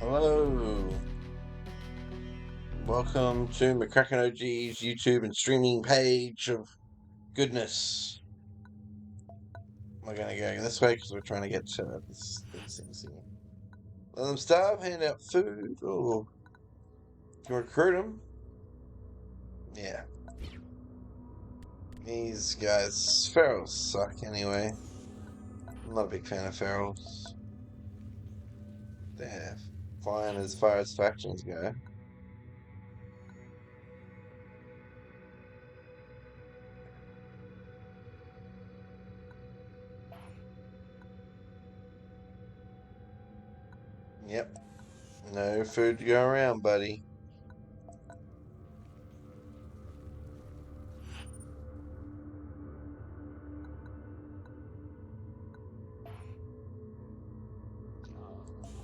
Hello, welcome to McCracken OG's YouTube and streaming page of goodness. We're gonna go this way because we're trying to get to these things here. Let them starve, hand out food. Oh, can recruit them. Yeah, these guys, ferals suck anyway. I'm not a big fan of ferals. They're fine as far as factions go. Yep, no food to go around, buddy.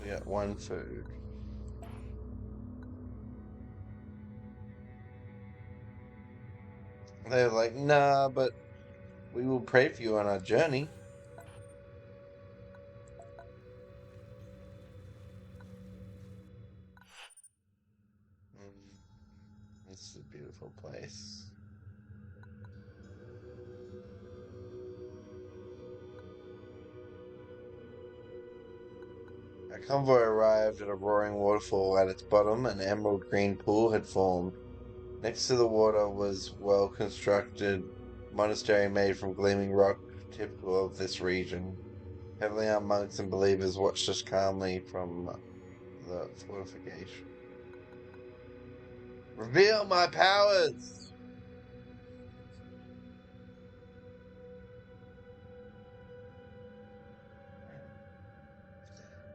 We got one food. They're like, nah, but we will pray for you on our journey. This is a beautiful place. Our convoy arrived at a roaring waterfall. At its bottom, an emerald green pool had formed. Next to the water was well-constructed monastery made from gleaming rock, typical of this region. Heavily armed monks and believers watched us calmly from the fortification. Reveal my powers!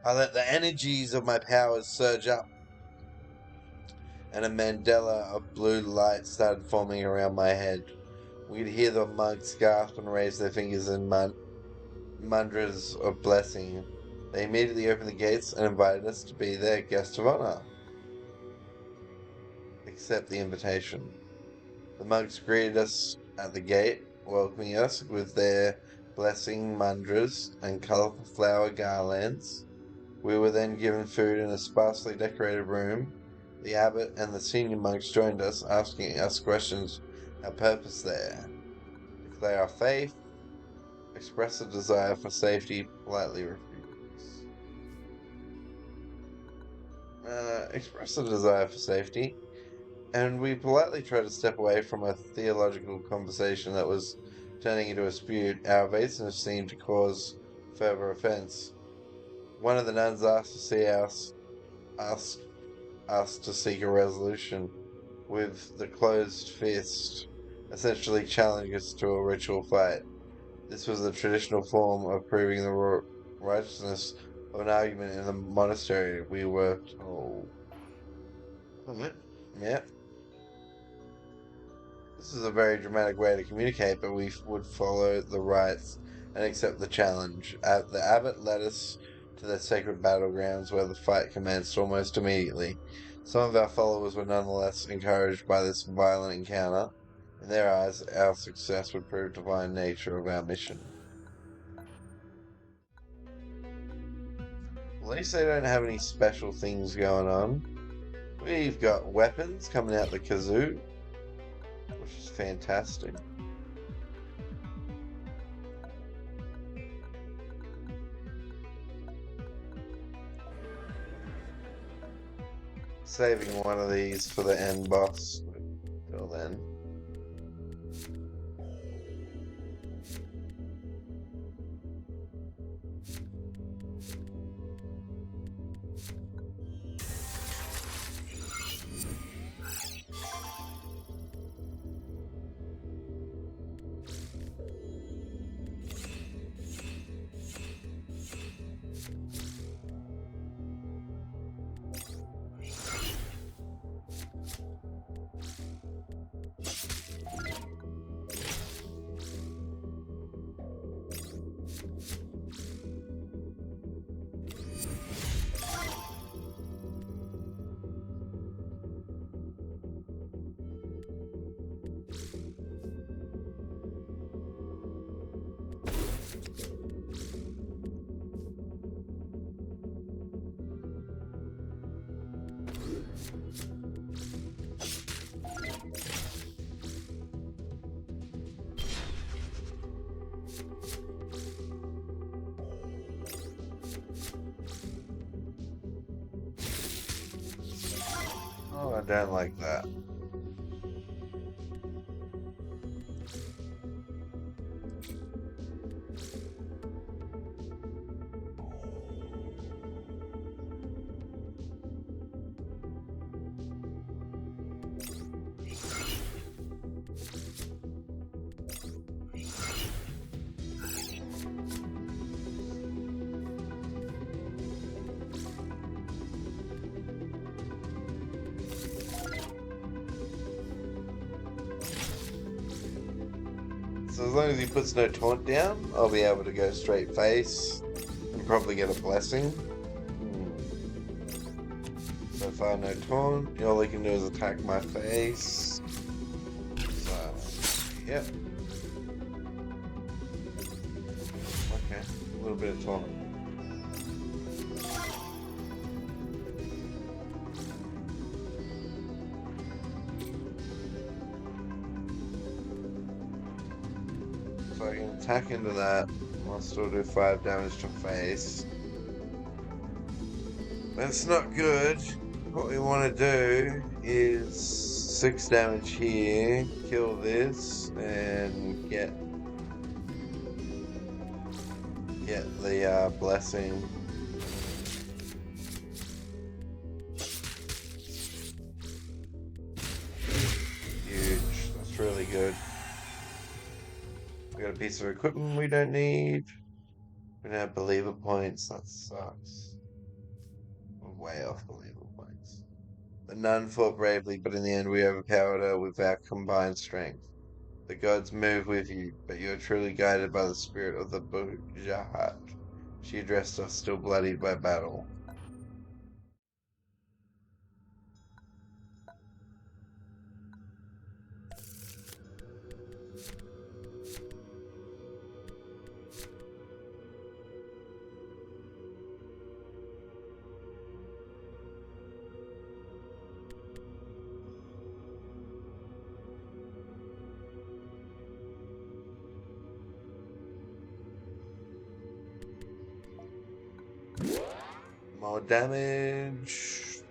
I let the energies of my powers surge up, and a mandala of blue light started forming around my head. We could hear the monks gasp and raise their fingers in mantras of blessing. They immediately opened the gates and invited us to be their guest of honor. Accept the invitation. The monks greeted us at the gate, welcoming us with their blessing mantras and colorful flower garlands. We were then given food in a sparsely decorated room. The abbot and the senior monks joined us, asking us questions. Our purpose there: declare our faith, express a desire for safety, politely refuse. Express a desire for safety, and we politely tried to step away from a theological conversation that was turning into a dispute. Our evasiveness seemed to cause further offense. One of the nuns asked us to seek a resolution with the closed fist, essentially challenging us to a ritual fight. This was the traditional form of proving the righteousness of an argument in the monastery, we were told. Yeah, this is a very dramatic way to communicate, but we would follow the rites and accept the challenge. The abbot led us to the sacred battlegrounds where the fight commenced almost immediately. Some of our followers were nonetheless encouraged by this violent encounter. In their eyes, our success would prove the divine nature of our mission. At least they don't have any special things going on. We've got weapons coming out the kazoo, which is fantastic. Saving one of these for the end boss. Till then. Oh, I don't like that. So as long as he puts no taunt down, I'll be able to go straight face and probably get a blessing. So far no taunt, all he can do is attack my face. So, yep. Okay, a little bit of taunt. So I can attack into that. I'll still do 5 damage to face. That's not good. What we want to do is 6 damage here, kill this, and get the blessing. Huge. That's really good. We got a piece of equipment we don't need. We don't have believer points. That sucks. We're way off believer points. The nun fought bravely, but in the end we overpowered her with our combined strength. The gods move with you, but you are truly guided by the spirit of the Bujahat. She addressed us, still bloodied by battle. More damage.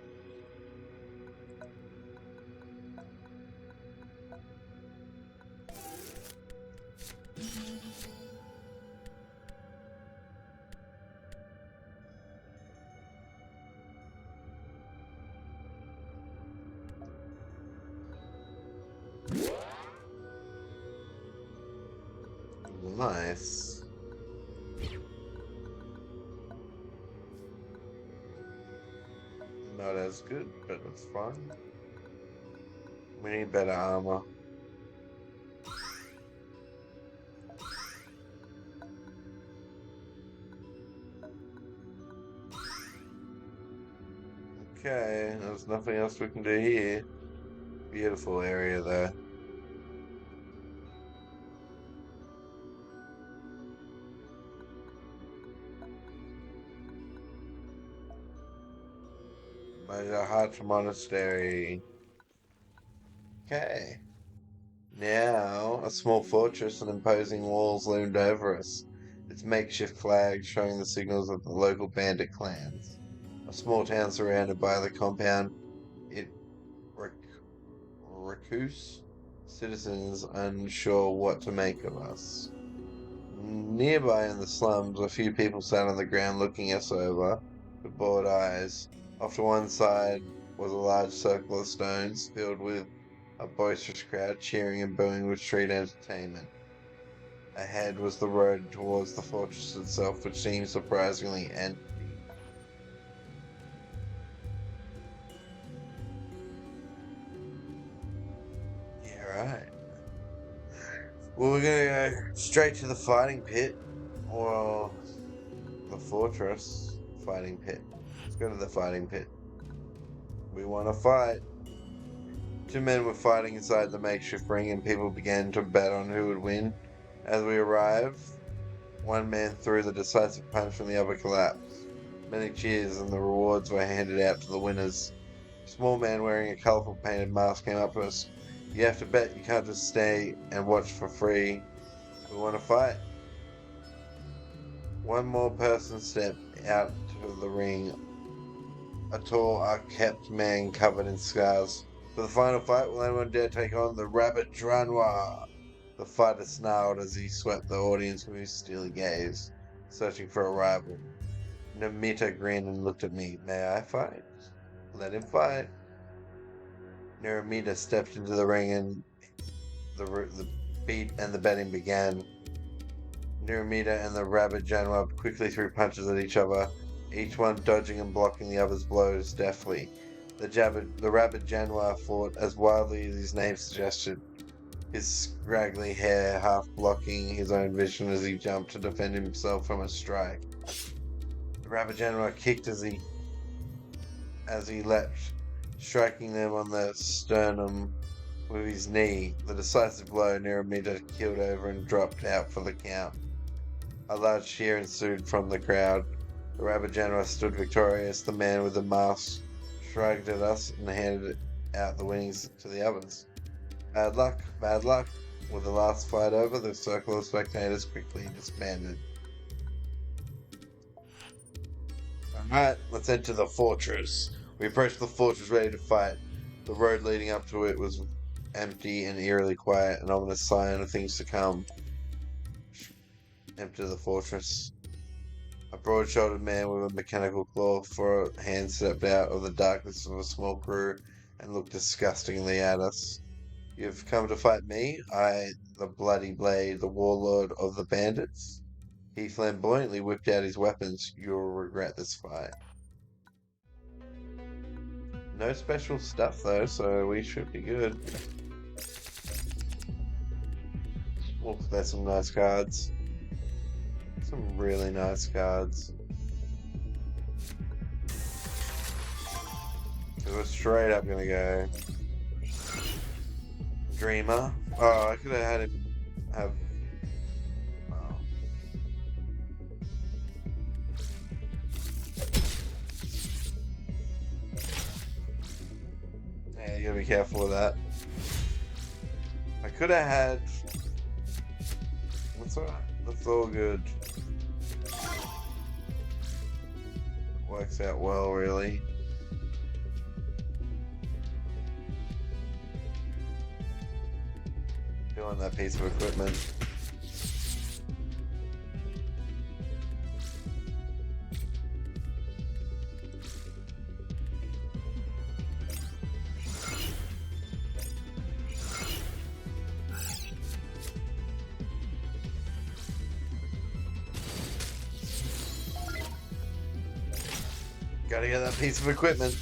Nice. Not as good, but it's fine. We need better armor. Okay, there's nothing else we can do here. Beautiful area though. Bujahat Monastery. Okay. Now, a small fortress and imposing walls loomed over us, its makeshift flag showing the signals of the local bandit clans. A small town surrounded by the compound, it recluse citizens unsure what to make of us. Nearby in the slums, a few people sat on the ground looking us over with bored eyes. Off to one side was a large circle of stones filled with a boisterous crowd cheering and booing with street entertainment. Ahead was the road towards the fortress itself, which seemed surprisingly empty. Yeah, right. Well, we're gonna go straight to the fighting pit, or the fortress fighting pit. Let's go to the fighting pit. We want to fight. 2 men were fighting inside the makeshift ring, and people began to bet on who would win. As we arrived, one man threw the decisive punch and the other collapsed. Many cheers and the rewards were handed out to the winners. A small man wearing a colourful painted mask came up to us. You have to bet, you can't just stay and watch for free. We want to fight. One more person stepped out to the ring, a tall, unkempt man covered in scars. For the final fight, will anyone dare take on the Rabbit Dranoir? The fighter snarled as he swept the audience with his steely gaze, searching for a rival. Namita grinned and looked at me. May I fight? Let him fight. Naramita stepped into the ring and the beat and the betting began. Naramita and the Rabbit Januar quickly threw punches at each other, each one dodging and blocking the other's blows deftly. The Rabbit Januar fought as wildly as his name suggested, his scraggly hair half blocking his own vision as he jumped to defend himself from a strike. The Rabbit Januar kicked as he leapt, striking them on the sternum with his knee. The decisive blow, Naramita keeled over and dropped out for the count. A large cheer ensued from the crowd. The Rabbit Januar stood victorious. The man with the mask shrugged at us and handed out the winnings to the others. Bad luck, bad luck. With the last fight over, the circle of spectators quickly disbanded. Alright, let's enter the fortress. We approached the fortress ready to fight. The road leading up to it was empty and eerily quiet, an ominous sign of things to come. Enter the fortress. A broad-shouldered man with a mechanical claw for a hand stepped out of the darkness of a small crew and looked disgustingly at us. You've come to fight me, I, the Bloody Blade, the warlord of the bandits? He flamboyantly whipped out his weapons. You'll regret this fight. No special stuff though, so we should be good. Oh, there's some nice cards. Some really nice cards. We're straight up gonna go Dreamer. Oh, I could have had him have. Oh. Yeah, you gotta be careful with that. I could have had. That's alright. That's all good. Works out well, really. Doing that piece of equipment. Gotta get that piece of equipment.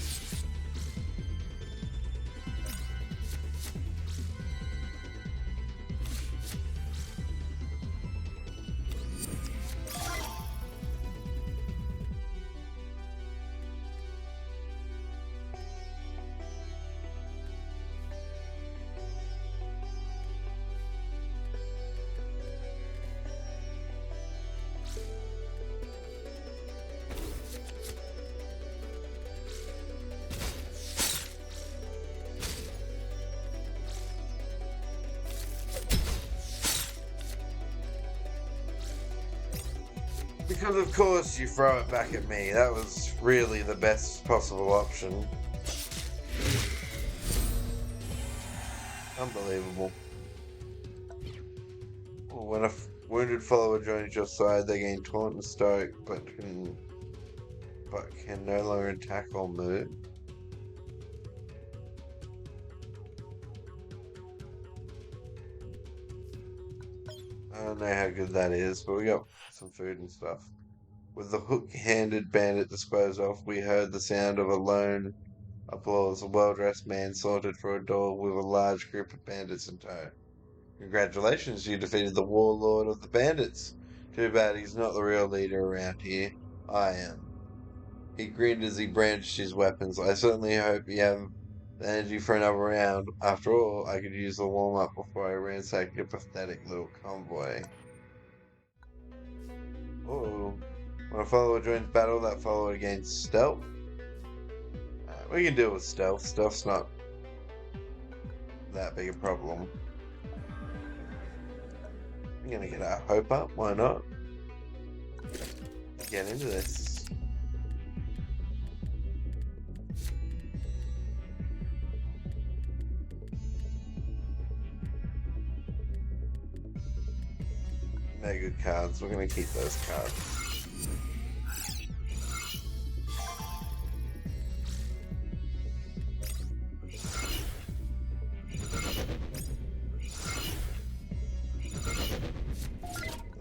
Because of course you throw it back at me. That was really the best possible option. Unbelievable. Well, when a wounded follower joins your side, they gain taunt and stoic, but can no longer attack or move. I don't know how good that is, but we got some food and stuff. With the hook-handed bandit disposed of, we heard the sound of a lone applause. A well-dressed man sauntered through a door with a large group of bandits in tow. Congratulations, you defeated the warlord of the bandits. Too bad he's not the real leader around here. I am. He grinned as he brandished his weapons. I certainly hope you have the energy for another round. After all, I could use the warm-up before I ransack your pathetic little convoy. Oh. When a follower joins battle, that follower gains stealth. We can deal with stealth. Stealth's not that big a problem. I'm gonna get our hope up. Why not? Get into this. They're good cards. We're gonna keep those cards.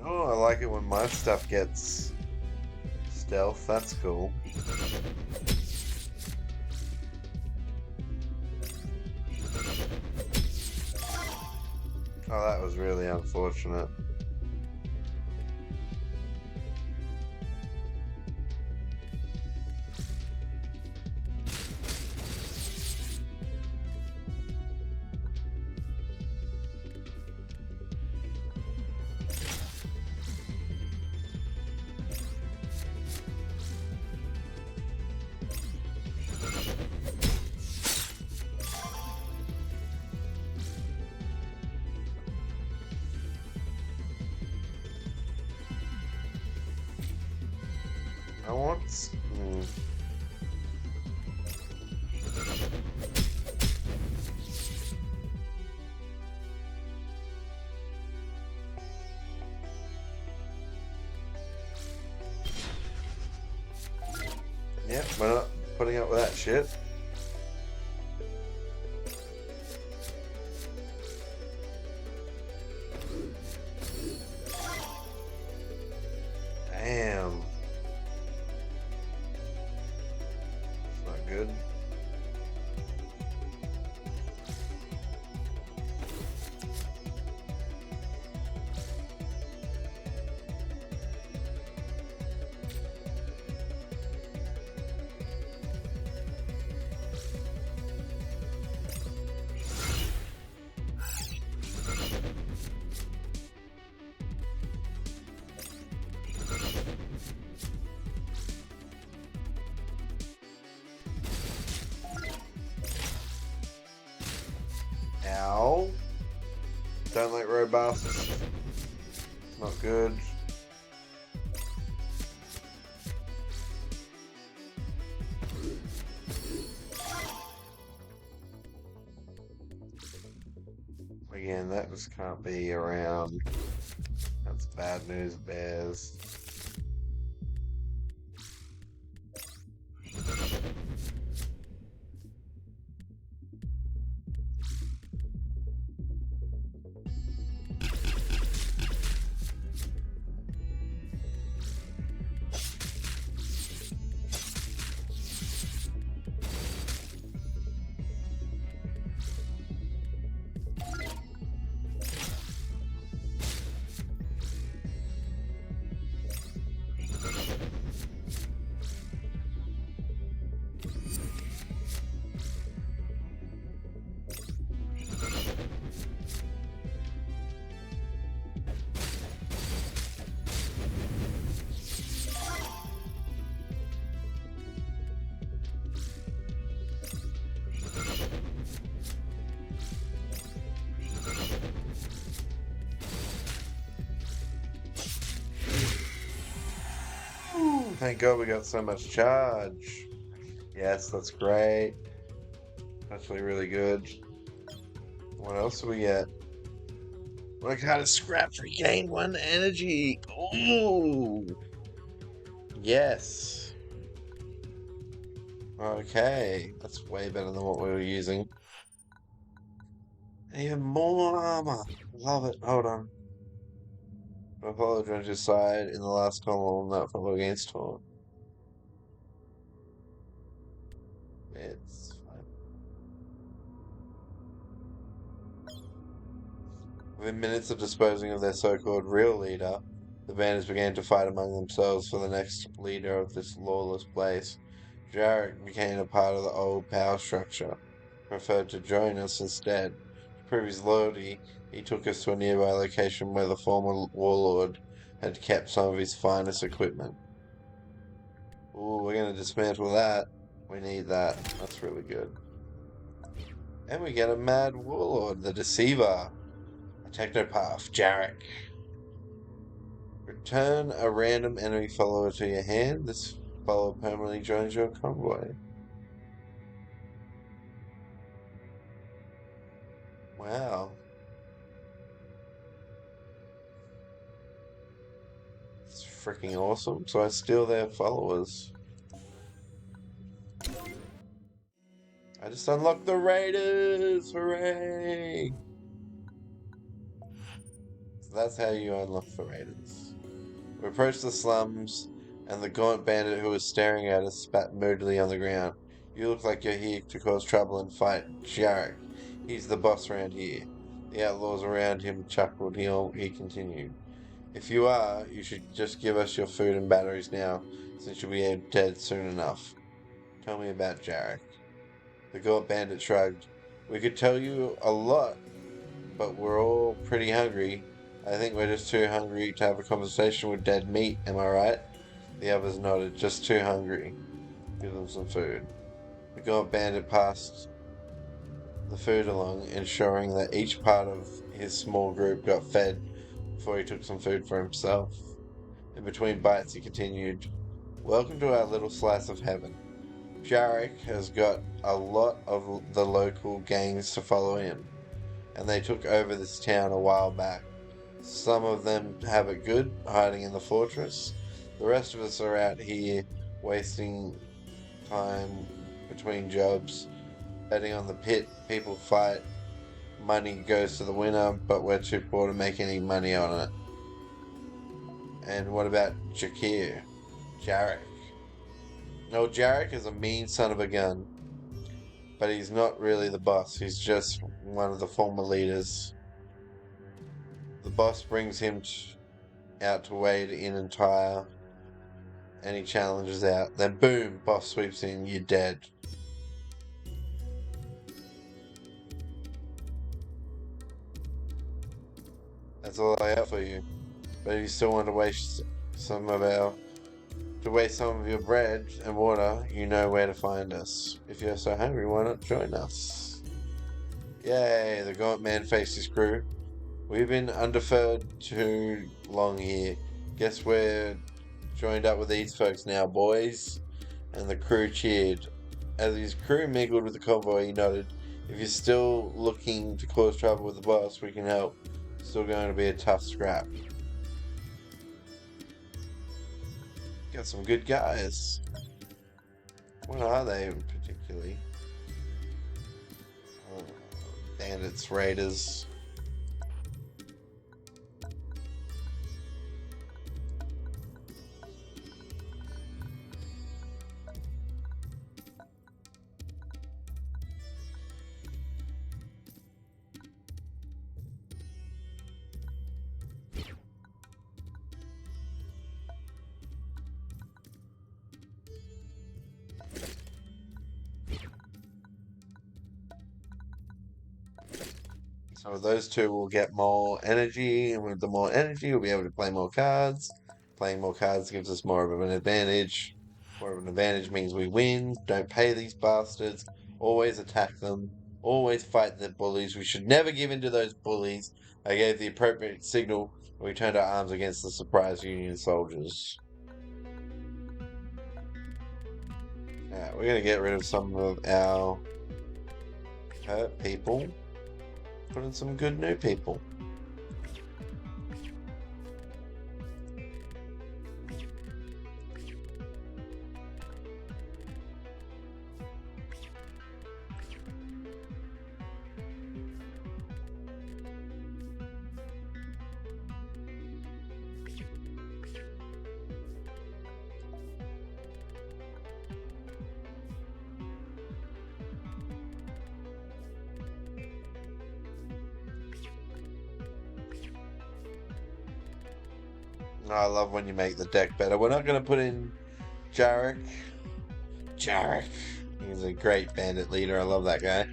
Oh, I like it when my stuff gets stealth. That's cool. Oh, that was really unfortunate. I want. Yep, we're not putting up with that shit. Damn. It's not good. Ow. Don't like robust. Not good. Again, that just can't be around. That's bad news, bears. Thank God we got so much charge. Yes, that's great. Actually really good. What else do we get? Work hard to scrap for gain 1 energy. Ooh. Yes. Okay. That's way better than what we were using. Even more armor. Love it. Hold on. Apollo your side in the last column, not follow against taunt. It's fine. Within minutes of disposing of their so-called real leader, the bandits began to fight among themselves for the next leader of this lawless place. Jarik became a part of the old power structure, preferred to join us instead. To prove his loyalty, he took us to a nearby location where the former warlord had kept some of his finest equipment. Ooh, we're going to dismantle that. We need that. That's really good. And we get a mad warlord, the deceiver. A technopath, Jarik. Return a random enemy follower to your hand. This follower permanently joins your convoy. Wow. It's freaking awesome. So I steal their followers. I just unlocked the raiders! Hooray! So that's how you unlock the raiders. We approached the slums, and the gaunt bandit who was staring at us spat moodily on the ground. You look like you're here to cause trouble and fight Jarik. He's the boss around here. The outlaws around him chuckled. He continued. If you are, you should just give us your food and batteries now, since you'll be dead soon enough. Tell me about Jarik. The gaunt bandit shrugged. We could tell you a lot, but we're all pretty hungry. I think we're just too hungry to have a conversation with dead meat, am I right? The others nodded. Just too hungry. Give them some food. The gaunt bandit passed the food along, ensuring that each part of his small group got fed before he took some food for himself. In between bites, he continued, Welcome to our little slice of heaven. Jarik has got a lot of the local gangs to follow him, and they took over this town a while back. Some of them have it good, hiding in the fortress. The rest of us are out here wasting time between jobs, betting on the pit. People fight, money goes to the winner, but we're too poor to make any money on it. And what about Jarik? No, Jarik is a mean son of a gun, but he's not really the boss. He's just one of the former leaders. The boss brings him out to wade in and tire, and he challenges out. Then boom, boss sweeps in, you're dead. That's all I have for you. But if you still want to waste some of your bread and water, you know where to find us. If you're so hungry, why not join us? Yay, the gaunt man faced his crew. We've been underfed too long here. Guess we're joined up with these folks now, boys. And the crew cheered. As his crew mingled with the convoy, he nodded. If you're still looking to cause trouble with the boss, we can help. Still going to be a tough scrap. Got some good guys. What are they particularly? Bandits, raiders. So those two will get more energy, and with the more energy, we'll be able to play more cards. Playing more cards gives us more of an advantage. More of an advantage means we win. Don't pay these bastards. Always attack them. Always fight the bullies. We should never give in to those bullies. I gave the appropriate signal when we turned our arms against the surprise Union soldiers. Now, we're going to get rid of some of our hurt people. Put in some good new people. I love when you make the deck better. We're not going to put in Jarik. He's a great bandit leader. I love that guy.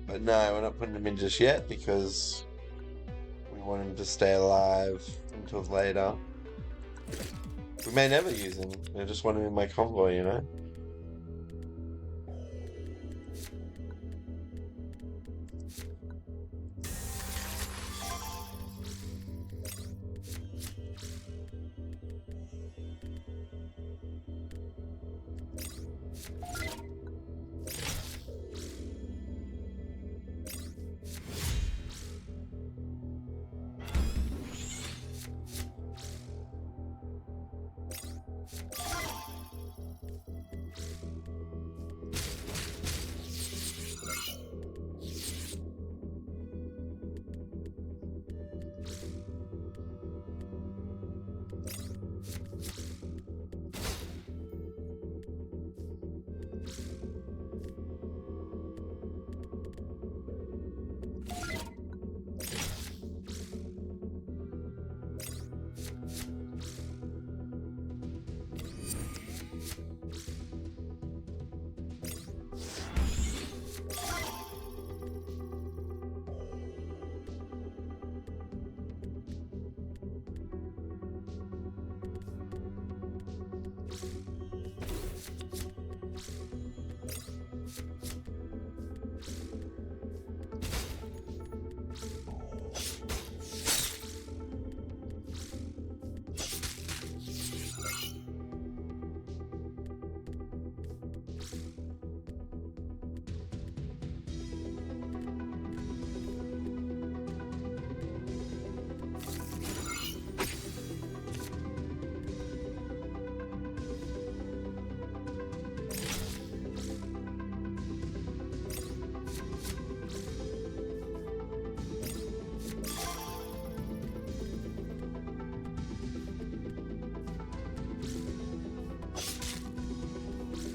But no, we're not putting him in just yet because we want him to stay alive until later. We may never use him. I just want him in my convoy, you know?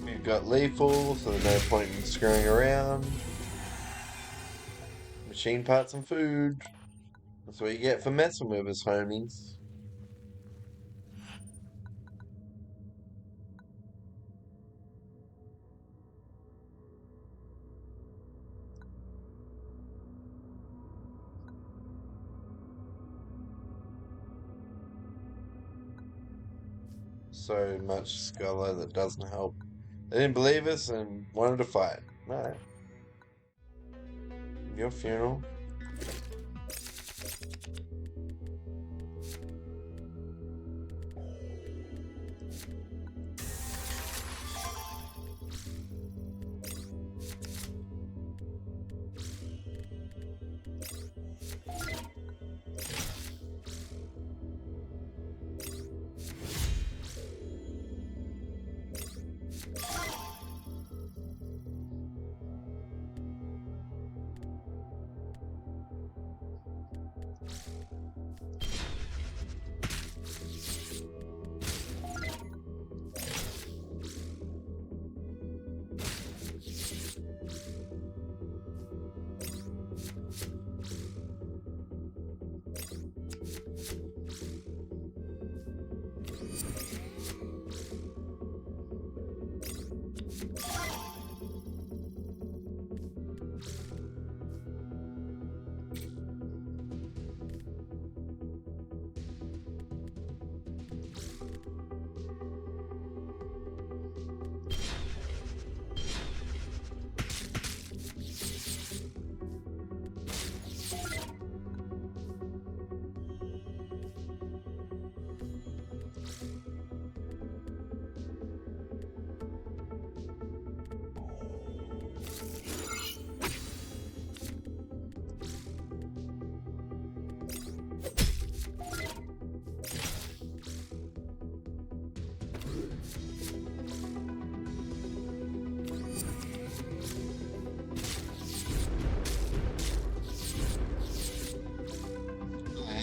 We've got lethal, so there's no point in screwing around. Machine parts and food. That's what you get for messing with us, homies. So much scholar that doesn't help. They didn't believe us and wanted to fight. Alright. Your funeral.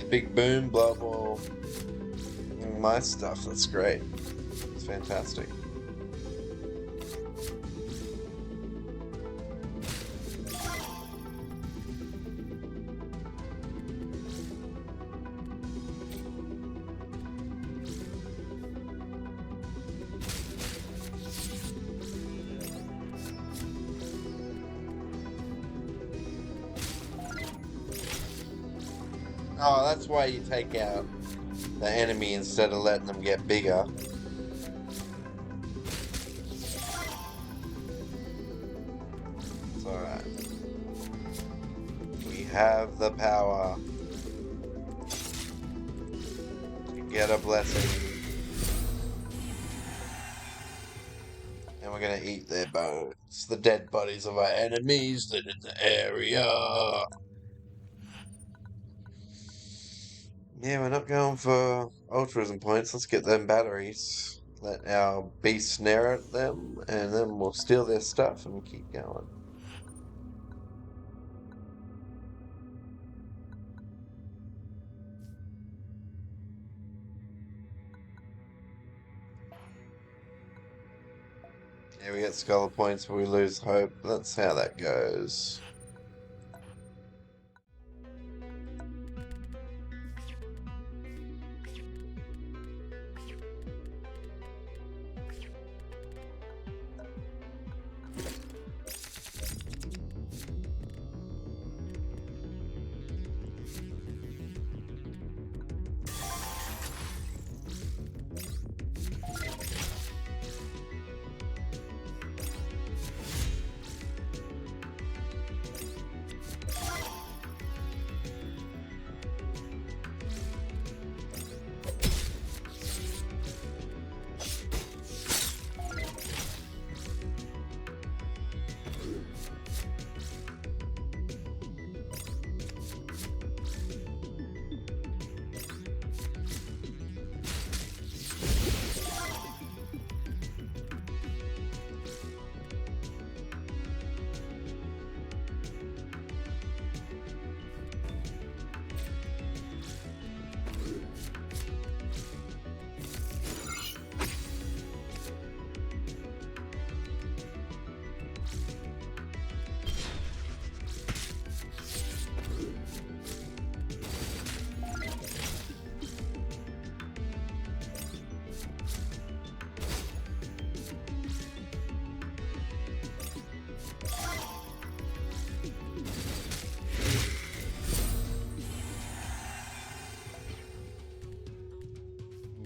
Big boom, blow up all my stuff. That's great. It's fantastic. Oh, that's why you take out the enemy instead of letting them get bigger. It's alright. have the power to get a blessing. And we're gonna eat their bones. The dead bodies of our enemies that are in the area. Yeah, we're not going for altruism points. Let's get them batteries. Let our beast snare at them, and then we'll steal their stuff and keep going. Yeah, we get scholar points, but we lose hope. That's how that goes.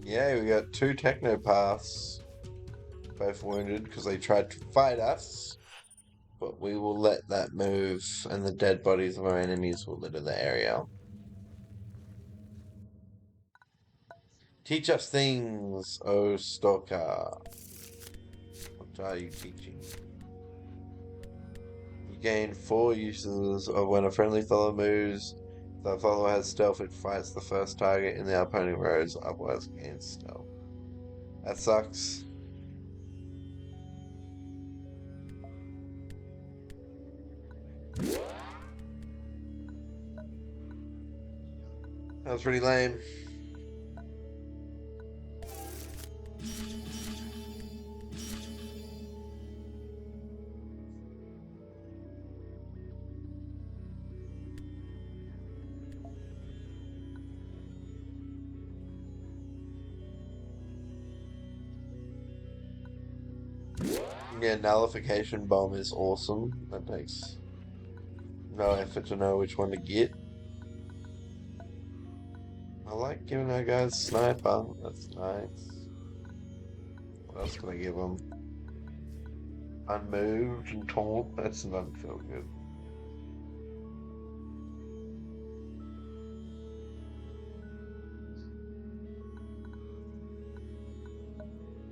Yeah, we got two technopaths, both wounded because they tried to fight us. But we will let that move, and the dead bodies of our enemies will litter the area. Teach us things, O Stalker. What are you teaching? You gain 4 uses of when a friendly follower moves. If the follower has stealth, it fights the first target in the opponent rows, otherwise gains stealth. That sucks. That was pretty lame. Yeah, nullification bomb is awesome. That takes no effort to know which one to get. I like giving our guys sniper. That's nice. What else can I give them? Unmoved and taunt. That's not feel good.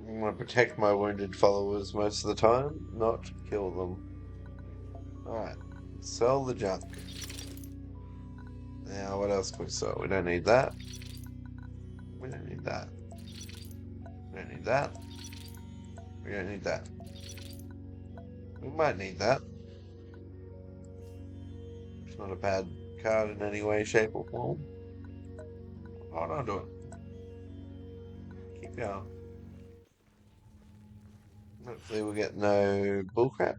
I want to protect my wounded followers most of the time, not kill them. Alright, sell the junk. Now, what else can we sell? We don't need that. We don't need that. We don't need that. We don't need that. We might need that. It's not a bad card in any way, shape, or form. Hold on to it. Keep going. Hopefully we'll get no bullcrap.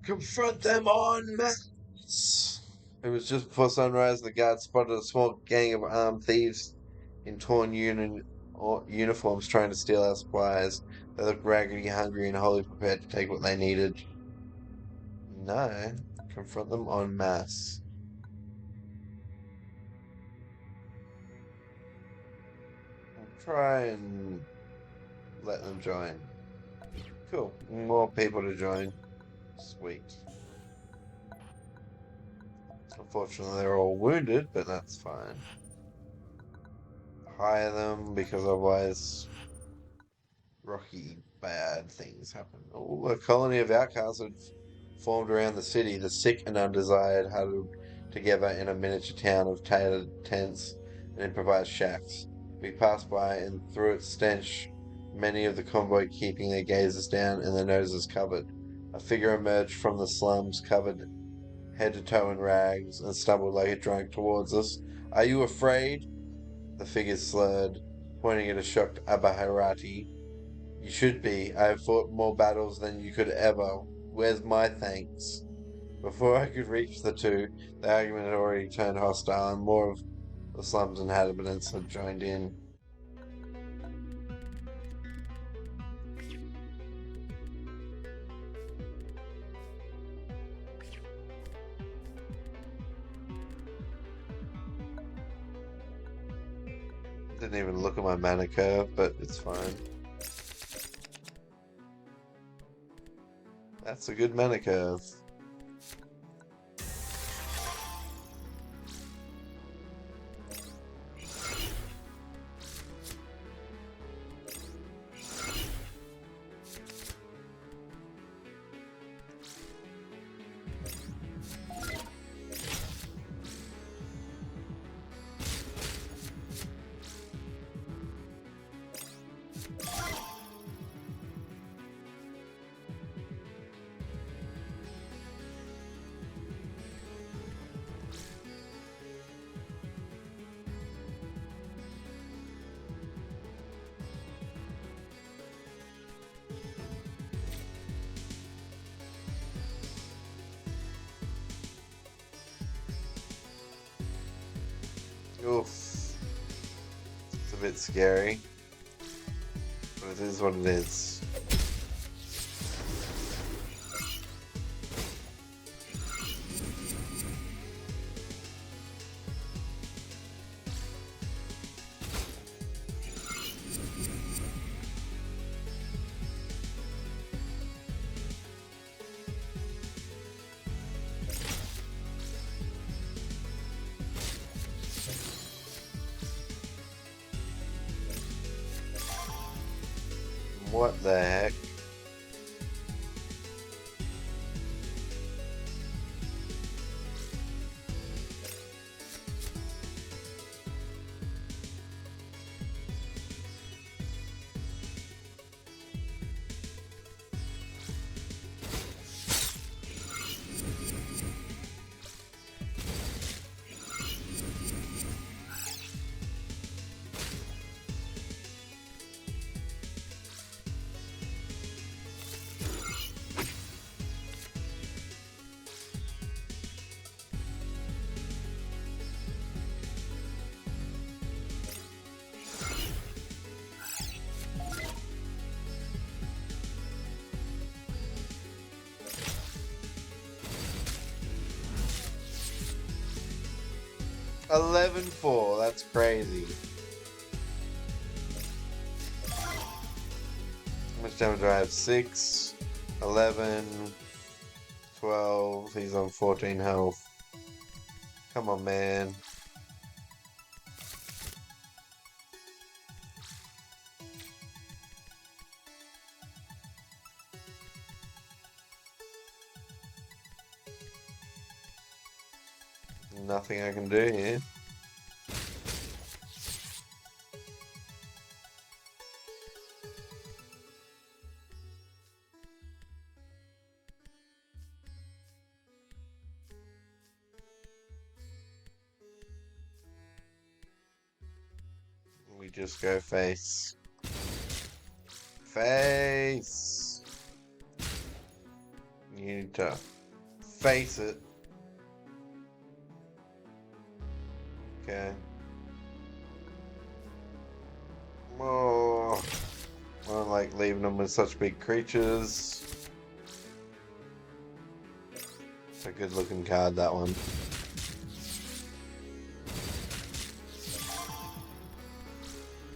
Confront them en masse! It was just before sunrise the guards spotted a small gang of armed thieves in torn uniforms trying to steal our supplies. They looked raggedy, hungry, and wholly prepared to take what they needed. No. Confront them en masse. I'll try and let them join. Cool. More people to join. Sweet. Unfortunately, they're all wounded, but that's fine. Hire them because otherwise rocky bad things happen. Oh, a colony of outcasts had formed around the city. The sick and undesired huddled together in a miniature town of tailored tents and improvised shacks. We passed by, and through its stench, many of the convoy keeping their gazes down and their noses covered. A figure emerged from the slums, covered head to toe in rags, and stumbled like a drunk towards us. Are you afraid? The figure slurred, pointing at a shocked Abahirati. You should be. I have fought more battles than you could ever. Where's my thanks? Before I could reach the two, the argument had already turned hostile, and more of the slum's inhabitants had joined in. Didn't even look at my mana curve, but it's fine. That's a good mana curve. Oof. It's a bit scary, but it is what it is. What the heck? Eleven four. That's crazy. How much damage do I have? 6, 11, 12. He's on 14 health. Come on, man. Nothing I can do here. We just go face. Face. You need to face it. Okay. Oh, I don't like leaving them with such big creatures. It's a good looking card, that one.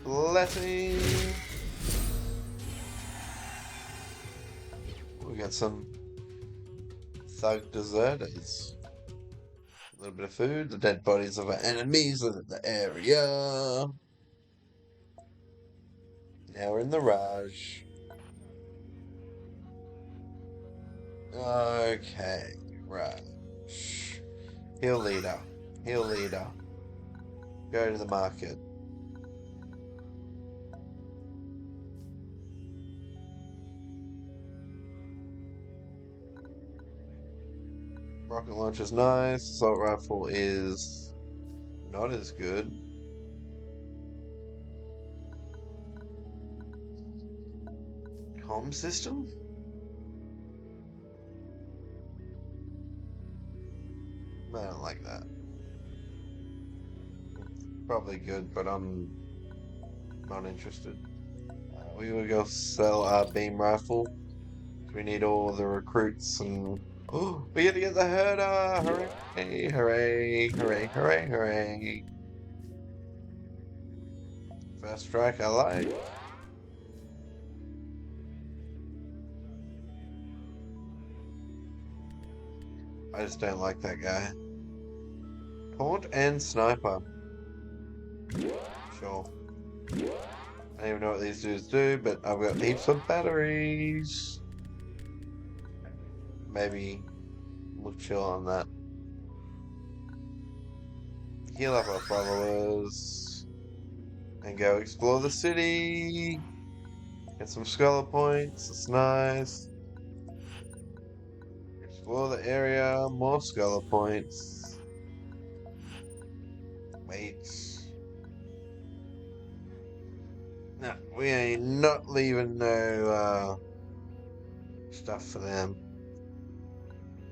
Blessing. We got some thug deserters. little bit of food. The dead bodies of our enemies live in the area. Now we're in the Raj. Okay, Raj. Heal leader. Heal leader. Go to the market. Rocket launcher's nice. Assault rifle is not as good. Comm system? I don't like that. Probably good, but I'm not interested. We will go sell our beam rifle. We need all the recruits and oh, we get to get the herder! Hooray! Hooray! Hooray! Hooray! Hooray! First strike I like. I just don't like that guy. Taunt and sniper. Sure. I don't even know what these dudes do, but I've got heaps of batteries. Maybe we'll chill on that. Heal up our followers. And go explore the city. Get some scholar points. It's nice. Explore the area. More scholar points. Wait. No, we ain't not leaving no stuff for them.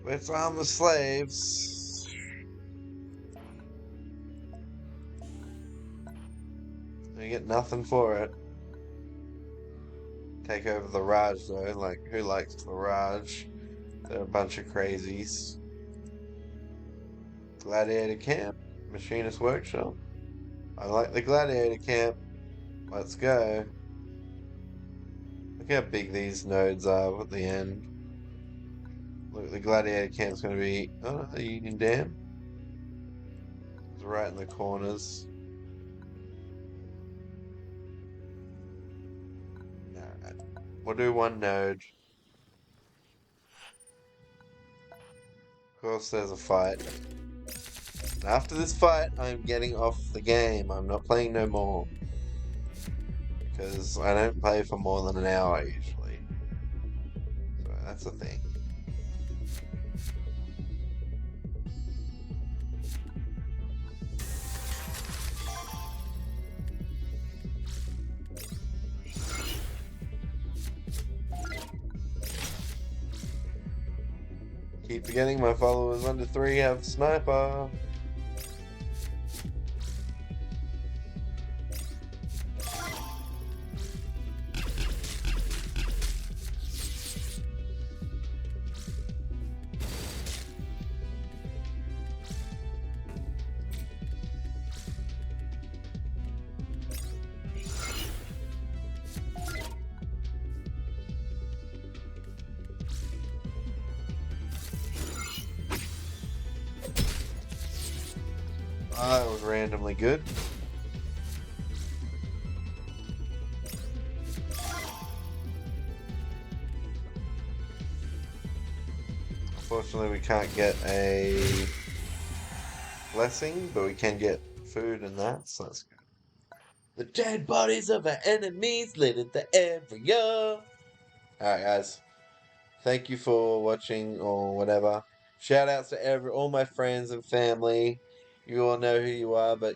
Let's arm the slaves. We get nothing for it. Take over the Raj though. Like, who likes the Raj? They're a bunch of crazies. Gladiator camp. Machinist workshop. I like the gladiator camp. Let's go. Look how big these nodes are at the end. Look, the gladiator camp's going to be. Oh, the Union Dam. It's right in the corners. Alright. We'll do one node. Of course, there's a fight. And after this fight, I'm getting off the game. I'm not playing no more. Because I don't play for more than an hour usually. So that's the thing. Keep forgetting my followers under 3 have sniper. That was randomly good. Unfortunately, we can't get a blessing, but we can get food and that, so that's good. The dead bodies of our enemies litter the area. Alright, guys. Thank you for watching or whatever. Shout outs to all my friends and family. You all know who you are, but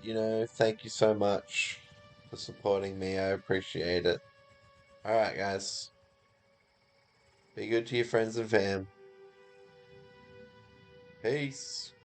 thank you so much for supporting me. I appreciate it. Alright, guys. Be good to your friends and fam. Peace.